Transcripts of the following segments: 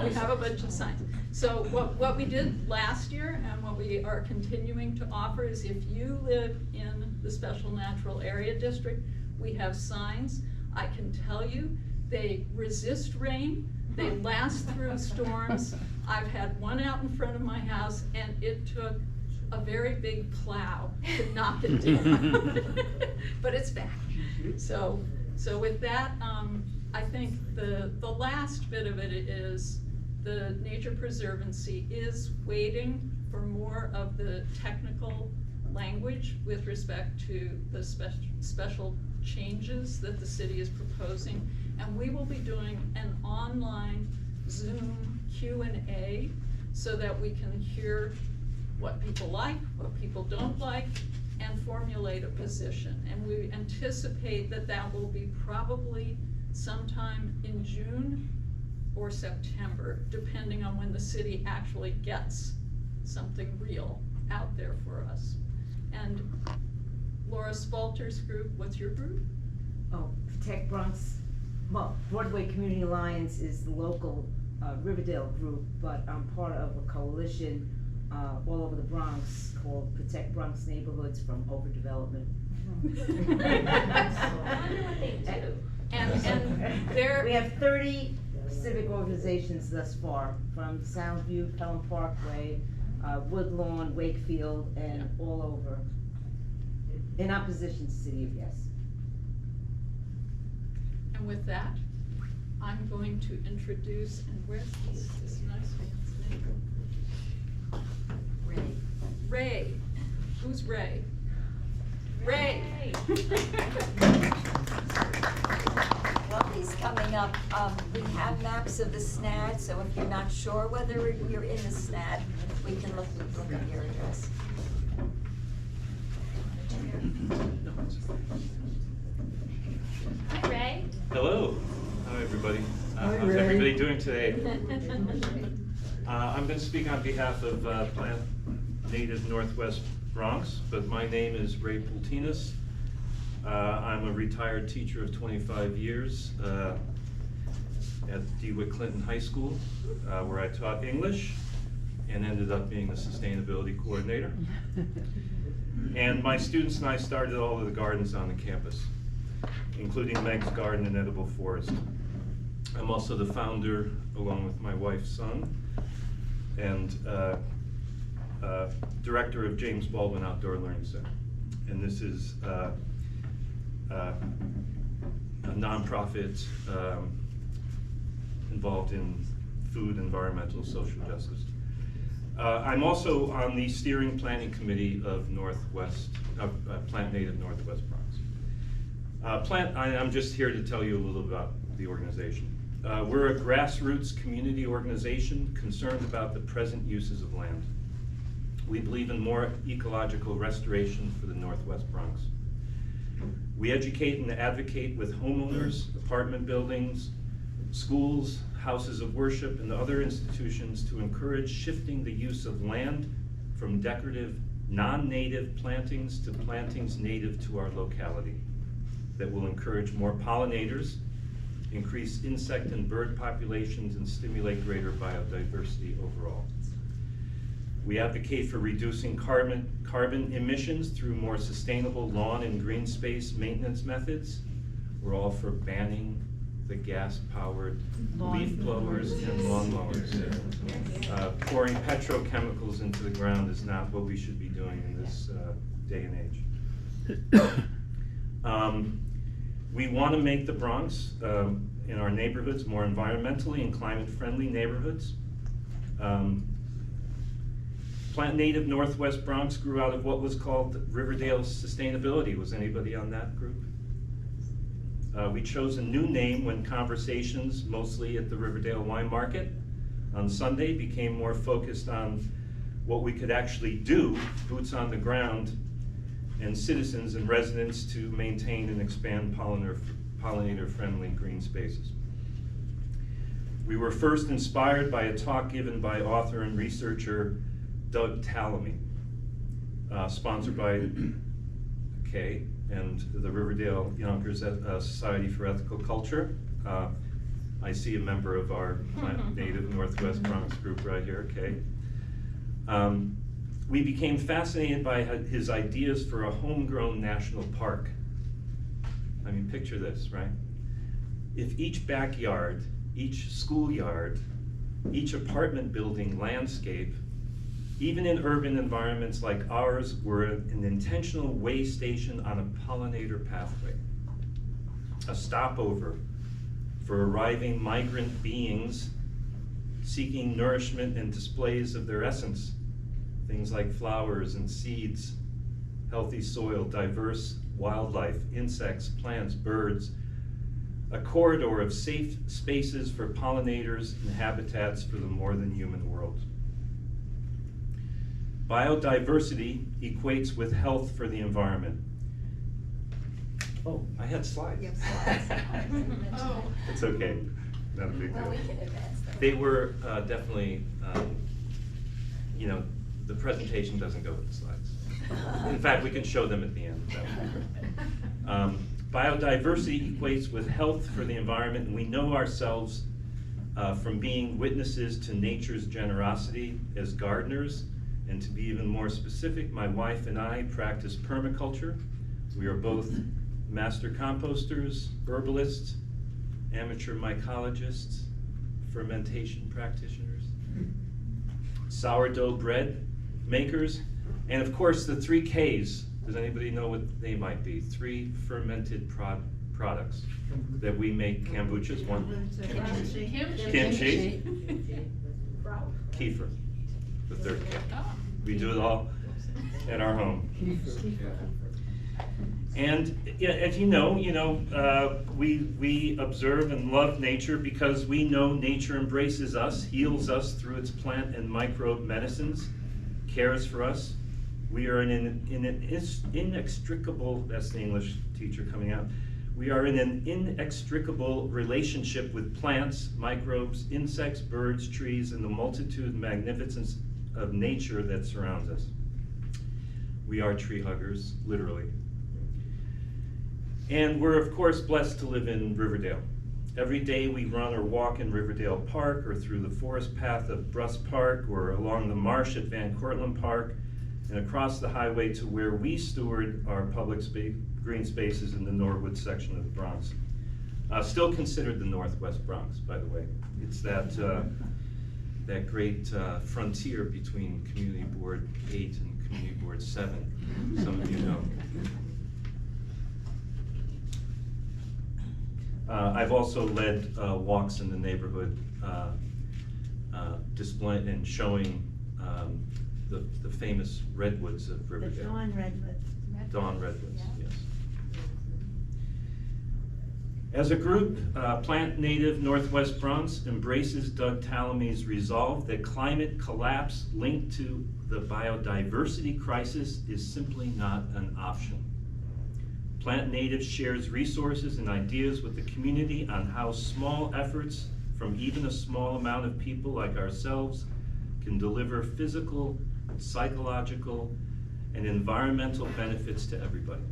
We have a bunch of signs. So what we did last year and what we are continuing to offer is if you live in the Special Natural Area District, we have signs. I can tell you, they resist rain, they last through storms. I've had one out in front of my house and it took a very big plow to knock it down. But it's back. So with that, I think the last bit of it is the Nature Preservancy is waiting for more of the technical language with respect to the special changes that the city is proposing. And we will be doing an online Zoom Q&A so that we can hear what people like, what people don't like, and formulate a position. And we anticipate that that will be probably sometime in June or September, depending on when the city actually gets something real out there for us. And Laura Spalter's group, what's your group? Oh, Protect Bronx, well, Broadway Community Alliance is the local Riverdale group, but I'm part of a coalition all over the Bronx called Protect Bronx Neighborhoods from Overdevelopment. I wonder what they do. And there we have 30 civic organizations thus far, from Soundview, Pelham Parkway, Woodlawn, Wakefield, and all over, in opposition to City of Yes. And with that, I'm going to introduce, and where's this nice man's name? Ray. Ray. Who's Ray? Ray. Well, he's coming up. We have maps of the SNAD, so if you're not sure whether you're in the SNAD, we can look up your address. Hi, Ray. Hello. Hi, everybody. How's everybody doing today? I'm going to speak on behalf of Plant Native Northwest Bronx, but my name is Ray Pultinas. I'm a retired teacher of 25 years at DeWitt Clinton High School, where I taught English and ended up being the sustainability coordinator. And my students and I started all of the gardens on the campus, including Meg's Garden and Edible Forest. I'm also the founder, along with my wife's son, and director of James Baldwin Outdoor Learning Center. And this is a nonprofit involved in food, environmental, social justice. I'm also on the steering planning committee of Plant Native Northwest Bronx. I'm just here to tell you a little about the organization. We're a grassroots community organization concerned about the present uses of land. We believe in more ecological restoration for the Northwest Bronx. We educate and advocate with homeowners, apartment buildings, schools, houses of worship, and other institutions to encourage shifting the use of land from decorative, non-native plantings to plantings native to our locality that will encourage more pollinators, increase insect and bird populations, and stimulate greater biodiversity overall. We advocate for reducing carbon emissions through more sustainable lawn and green space maintenance methods. We're all for banning the gas-powered leaf blowers and lawn mowers. Pouring petrochemicals into the ground is not what we should be doing in this day and age. We want to make the Bronx in our neighborhoods more environmentally and climate-friendly neighborhoods. Plant Native Northwest Bronx grew out of what was called Riverdale Sustainability. Was anybody on that group? We chose a new name when conversations, mostly at the Riverdale Wine Market on Sunday, became more focused on what we could actually do, boots on the ground, and citizens and residents to maintain and expand pollinator-friendly green spaces. We were first inspired by a talk given by author and researcher Doug Tallamy, sponsored by Kay and the Riverdale Yonkers Society for Ethical Culture. I see a member of our Plant Native Northwest Bronx group right here, okay. We became fascinated by his ideas for a homegrown national park. I mean, picture this, right? If each backyard, each schoolyard, each apartment building landscape, even in urban environments like ours, were an intentional way station on a pollinator pathway, a stopover for arriving migrant beings seeking nourishment and displays of their essence, things like flowers and seeds, healthy soil, diverse wildlife, insects, plants, birds, a corridor of safe spaces for pollinators and habitats for the more than human world. Biodiversity equates with health for the environment. Oh, I had slides. You have slides. Oh. It's okay, not a big Well, we deal. can advance them. They were definitely, you know, the presentation doesn't go with the slides. In fact, we can show them at the end. That would be great. Biodiversity equates with health for the environment, and we know ourselves from being witnesses to nature's generosity as gardeners. And to be even more specific, my wife and I practice permaculture. We are both master composters, herbalists, amateur mycologists, fermentation practitioners, sourdough bread makers, and of course the 3 Ks. Does anybody know what they might be? 3 fermented products that we make kombuchas. One, kimchi, kefir, the 3rd K. We do it all at our home. And yeah, as you know, we observe and love nature because we know nature embraces us, heals us through its plant and microbe medicines, cares for us. We are in an inextricable, that's the English teacher coming out, we are in an inextricable relationship with plants, microbes, insects, birds, trees, and the multitude and magnificence of nature that surrounds us. We are tree huggers, literally. And we're of course blessed to live in Riverdale. Every day we run or walk in Riverdale Park or through the forest path of Bruss Park or along the marsh at Van Cortlandt Park and across the highway to where we steward our public green spaces in the Norwood section of the Bronx. Still considered the Northwest Bronx, by the way. It's that great frontier between Community Board 8 and Community Board 7, some of you know. I've also led walks in the neighborhood, displaying and showing the famous redwoods of Riverdale. The Dawn redwoods. Dawn redwoods, yes. As a group, Plant Native Northwest Bronx embraces Doug Tallamy's resolve that climate collapse linked to the biodiversity crisis is simply not an option. Plant Native shares resources and ideas with the community on how small efforts from even a small amount of people like ourselves can deliver physical, psychological, and environmental benefits to everybody.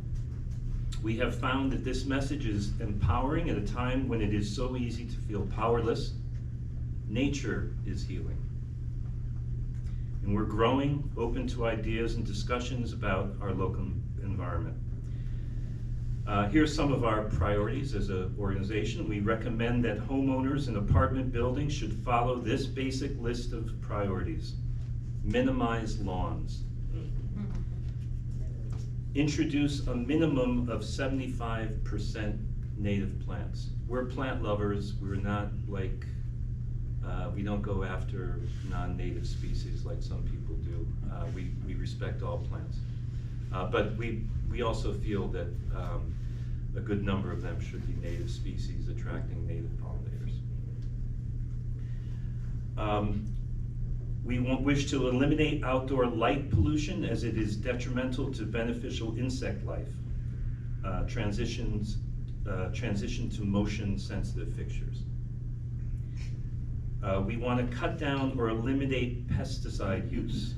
We have found that this message is empowering at a time when it is so easy to feel powerless. Nature is healing. And we're growing, open to ideas and discussions about our local environment. Here's some of our priorities as an organization. We recommend that homeowners in apartment buildings should follow this basic list of priorities. Minimize lawns. Introduce a minimum of 75% native plants. We're plant lovers. We're not like, we don't go after non-native species like some people do. We respect all plants. But we also feel that a good number of them should be native species attracting native pollinators. We wish to eliminate outdoor light pollution as it is detrimental to beneficial insect life. Transition to motion sensitive fixtures. We want to cut down or eliminate pesticide use.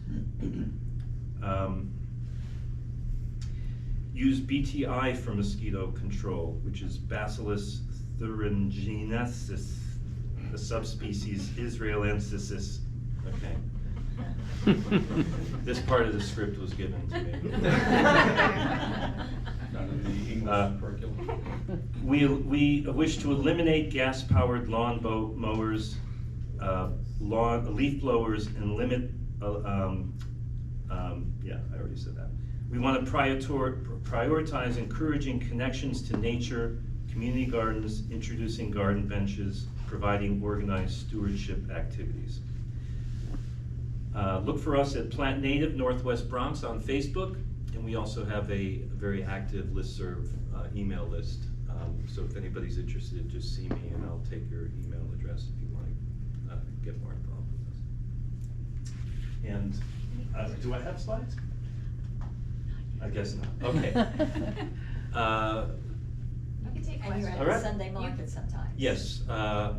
Use BTI for mosquito control, which is Bacillus thuringiensis. the subspecies Israelensis. Okay. This part of the script was given to me. Not in the English curriculum. We wish to eliminate gas-powered lawn mowers, leaf blowers, and limit, yeah, I already said that. We want to prioritize encouraging connections to nature, community gardens, introducing garden benches, providing organized stewardship activities. Look for us at Plant Native Northwest Bronx on Facebook, and we also have a very active listserv email list. So if anybody's interested, just see me and I'll take your email address if you want to get more involved with us. And do I have slides? I guess not. Okay. You can take And you're questions. at All the right. Sunday market sometimes. Yes,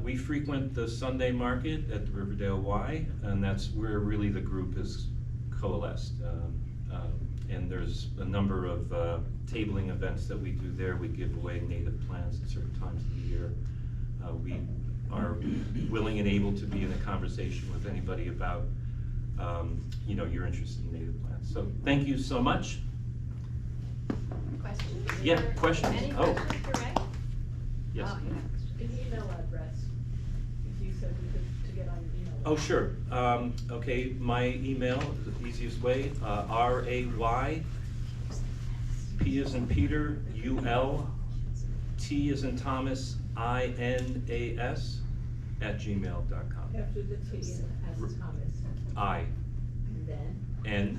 we frequent the Sunday market at the Riverdale Y, and that's where really the group has coalesced. And there's a number of tabling events that we do there. We give away native plants at certain times of the year. We are willing and able to be in a conversation with anybody about, you know, your interest in native plants. So thank you so much. Questions? Yeah, Or questions. Any Oh. questions for Ray? Yes. Oh, you have questions. An email address, if you said we could, to get on your email. Oh, sure. Okay, my email is the easiest way, RAY, P as in Peter, UL, T as in Thomas, INAS, @gmail.com. After the T and as Thomas, I, and then? N,